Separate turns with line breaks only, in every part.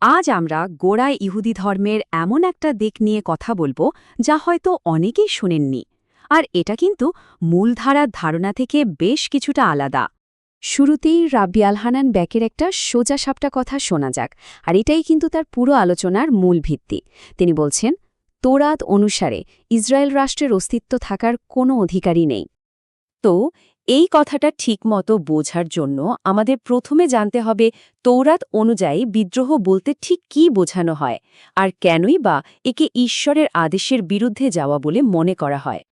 আজ আমরা গোড়া ইহুদি ধর্মের এমন একটা দিক নিয়ে কথা বলবো যা হয়তো অনেকেই শোনেননি, আর এটা কিন্তু মূলধারার ধারণা থেকে বেশ কিছুটা আলাদা। শুরুতেই রাব্বি আল-হানান ব্যাকের একটা সোজাসাপটা কথা শোনা যাক, আর এটাই কিন্তু তার পুরো আলোচনার মূল ভিত্তি। তিনি বলছেন, তোরাত অনুসারে ইসরায়েল রাষ্ট্রের অস্তিত্ব থাকার কোনো অধিকারই নেই। তো এই কথাটা ঠিকমতো বোঝার জন্য আমাদের প্রথমে জানতে হবে তৌরাত অনুযায়ী বিদ্রোহ বলতে ঠিক কী বোঝানো হয়, আর কেনই বা একে ঈশ্বরের আদেশের বিরুদ্ধে যাওয়া বলে মনে করা হয়।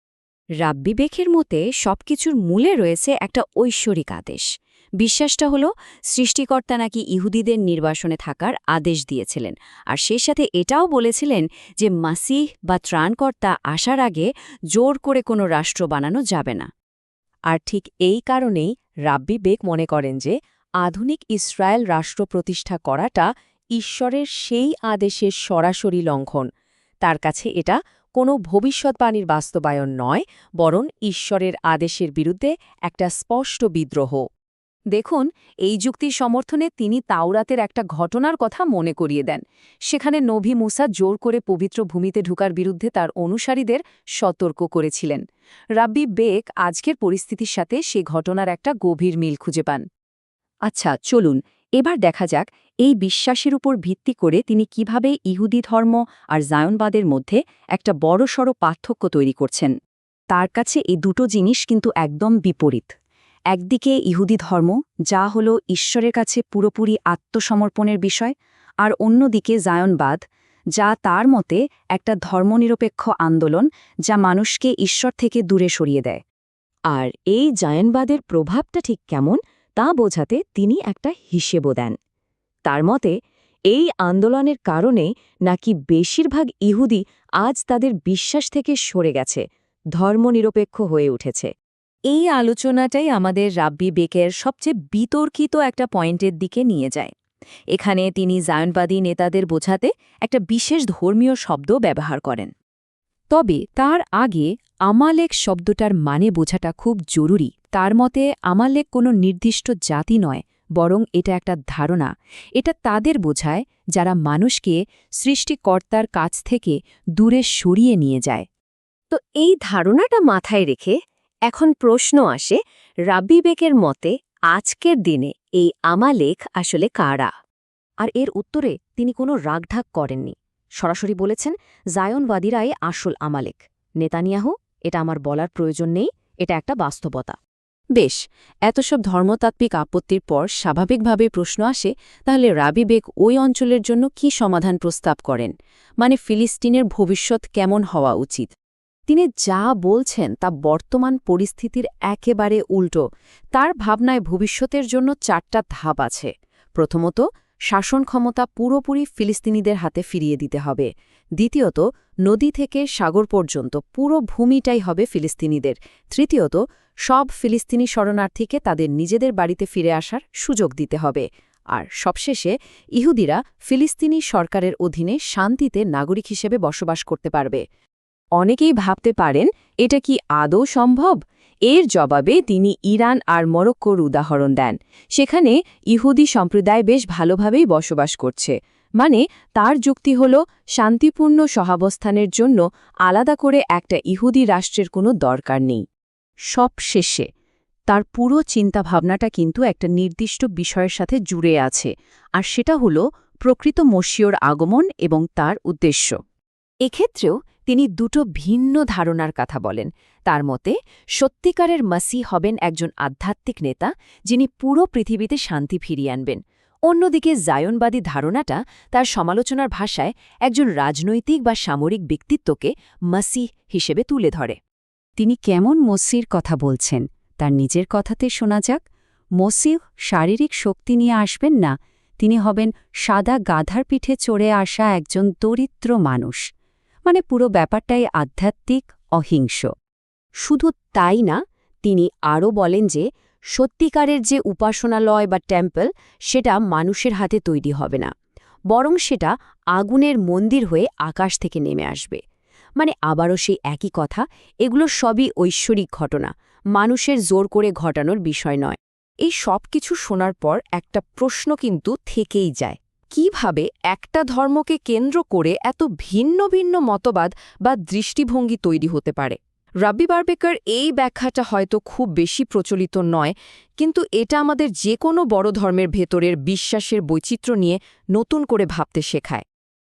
রাব্বি বেকের মতে সবকিছুর মূলে রয়েছে একটা ঐশ্বরিক আদেশ। বিশ্বাসটা হলো সৃষ্টিকর্তা নাকি ইহুদিদের নির্বাসনে থাকার আদেশ দিয়েছিলেন, আর সেই সাথে এটাও বলেছিলেন যে মাসিহ বা ত্রাণকর্তা আসার আগে জোর করে কোনো রাষ্ট্র বানানো যাবে না। আর ঠিক এই কারণেই রাব্বি বেক মনে করেন যে আধুনিক ইসরায়েল রাষ্ট্র প্রতিষ্ঠা করাটা ঈশ্বরের সেই আদেশের সরাসরি লঙ্ঘন। তার কাছে এটা কোনো ভবিষ্যৎবাণীর বাস্তবায়ন নয়, বরং ঈশ্বরের আদেশের বিরুদ্ধে একটা স্পষ্ট বিদ্রোহ। দেখুন, এই যুক্তির সমর্থনে তিনি তাওরাতের একটা ঘটনার কথা মনে করিয়ে দেন। সেখানে নবী মুসা জোর করে পবিত্র ভূমিতে ঢুকার বিরুদ্ধে তার অনুসারীদের সতর্ক করেছিলেন। রাব্বি বেক আজকের পরিস্থিতির সাথে সে ঘটনার একটা গভীর মিল খুঁজে পান। আচ্ছা, চলুন এবার দেখা যাক এই বিশ্বাসের উপর ভিত্তি করে তিনি কিভাবে ইহুদি ধর্ম আর জায়নবাদের মধ্যে একটা বড়সড় পার্থক্য তৈরি করছেন। তার কাছে এই দুটো জিনিস কিন্তু একদম বিপরীত। একদিকে ইহুদি ধর্ম, যা হল ঈশ্বরের কাছে পুরোপুরি আত্মসমর্পণের বিষয়, আর অন্যদিকে জায়নবাদ, যা তার মতে একটা ধর্মনিরপেক্ষ আন্দোলন যা মানুষকে ঈশ্বর থেকে দূরে সরিয়ে দেয়। আর এই জায়নবাদের প্রভাবটা ঠিক কেমন তা বোঝাতে তিনি একটা হিসেবও দেন। তার মতে এই আন্দোলনের কারণে নাকি বেশিরভাগ ইহুদি আজ তাদের বিশ্বাস থেকে সরে গেছে, ধর্মনিরপেক্ষ হয়ে উঠেছে। এই আলোচনাটাই আমাদের রাব্বি বেকের সবচেয়ে বিতর্কিত একটা পয়েন্টের দিকে নিয়ে যায়। এখানে তিনি জায়নবাদী নেতাদের বোঝাতে একটা বিশেষ ধর্মীয় শব্দ ব্যবহার করেন। তবে তার আগে আমালেক শব্দটার মানে বোঝাটা খুব জরুরি। তার মতে আমালেক কোনো নির্দিষ্ট জাতি নয়, বরং এটা একটা ধারণা। এটা তাদের বোঝায় যারা মানুষকে সৃষ্টিকর্তার কাছ থেকে দূরে সরিয়ে নিয়ে যায়। তো এই ধারণাটা মাথায় রেখে এখন প্রশ্ন আসে, রাব্বি বেকের মতে আজকের দিনে এই আমালেক আসলে কারা? আর এর উত্তরে তিনি কোনো রাগঢাক করেননি। সরাসরি বলেছেন, জায়নবাদীরাই আসল আমালেক। নেতানিয়াহু, এটা আমার বলার প্রয়োজন নেই, এটা একটা বাস্তবতা। বেশ, এত সব ধর্মতাত্ত্বিক আপত্তির পর স্বাভাবিকভাবে প্রশ্ন আসে, তাহলে রাব্বি বেক ওই অঞ্চলের জন্য কি সমাধান প্রস্তাব করেন? মানে ফিলিস্তিনের ভবিষ্যৎ কেমন হওয়া উচিত? তিনি যা বলছেন তা বর্তমান পরিস্থিতির একেবারে উল্টো। তার ভাবনায় ভবিষ্যতের জন্য 4টা ধাপ আছে। প্রথমত, শাসন ক্ষমতা পুরোপুরি ফিলিস্তিনিদের হাতে ফিরিয়ে দিতে হবে। দ্বিতীয়ত, নদী থেকে সাগর পর্যন্ত পুরো ভূমিটাই হবে ফিলিস্তিনিদের। তৃতীয়ত, সব ফিলিস্তিনি শরণার্থীকে তাদের নিজেদের বাড়িতে ফিরে আসার সুযোগ দিতে হবে। আর সবশেষে, ইহুদিরা ফিলিস্তিনি সরকারের অধীনে শান্তিতে নাগরিক হিসেবে বসবাস করতে পারবে। অনেকেই ভাবতে পারেন, এটা কি আদৌ সম্ভব? এর জবাবে তিনি ইরান আর মরক্কোর উদাহরণ দেন। সেখানে ইহুদি সম্প্রদায় বেশ ভালোভাবেই বসবাস করছে। মানে তার যুক্তি হল, শান্তিপূর্ণ সহাবস্থানের জন্য আলাদা করে একটা ইহুদি রাষ্ট্রের কোনো দরকার নেই। সব শেষে তার পুরো চিন্তাভাবনাটা কিন্তু একটা নির্দিষ্ট বিষয়ের সাথে জুড়ে আছে, আর সেটা হল প্রকৃত মসিয়র আগমন এবং তার উদ্দেশ্য। এক্ষেত্রেও তিনি দুটো ভিন্ন ধারণার কথা বলেন। তার মতে সত্যিকারের মাসিহ হবেন একজন আধ্যাত্মিক নেতা, যিনি পুরো পৃথিবীতে শান্তি ফিরিয়ে আনবেন। অন্যদিকে জায়নবাদী ধারণাটা তার সমালোচনার ভাষায় একজন রাজনৈতিক বা সামরিক ব্যক্তিত্বকে মাসিহ হিসেবে তুলে ধরে। তিনি কেমন মসির কথা বলছেন তার নিজের কথাতে শোনা যাক। মসিহ শারীরিক শক্তি নিয়ে আসবেন না, তিনি হবেন সাদা গাধার পিঠে চড়ে আসা একজন দরিদ্র মানুষ। মানে পুরো ব্যাপারটাই আধ্যাত্মিক, অহিংস। শুধু তাই না, তিনি আরও বলেন যে সত্যিকারের যে উপাসনালয় বা টেম্পল, সেটা মানুষের হাতে তৈরি হবে না, বরং সেটা আগুনের মন্দির হয়ে আকাশ থেকে নেমে আসবে। মানে আবারও সেই একই কথা, এগুলো সবই ঐশ্বরিক ঘটনা, মানুষের জোর করে ঘটানোর বিষয় নয়। এই সব কিছু শোনার পর একটা প্রশ্ন কিন্তু থেকেই যায়,
কিভাবে একটা ধর্মকে কেন্দ্র করে এত ভিন্ন ভিন্ন মতবাদ বা দৃষ্টিভঙ্গি তৈরি হতে পারে। রাব্বি বারবেকার এই ব্যাখ্যাটা হয়তো খুব বেশি প্রচলিত নয়, কিন্তু এটা আমাদের যে কোনো বড় ধর্মের ভেতরের বিশ্বাসের বৈচিত্র্য নিয়ে নতুন করে ভাবতে শেখায়।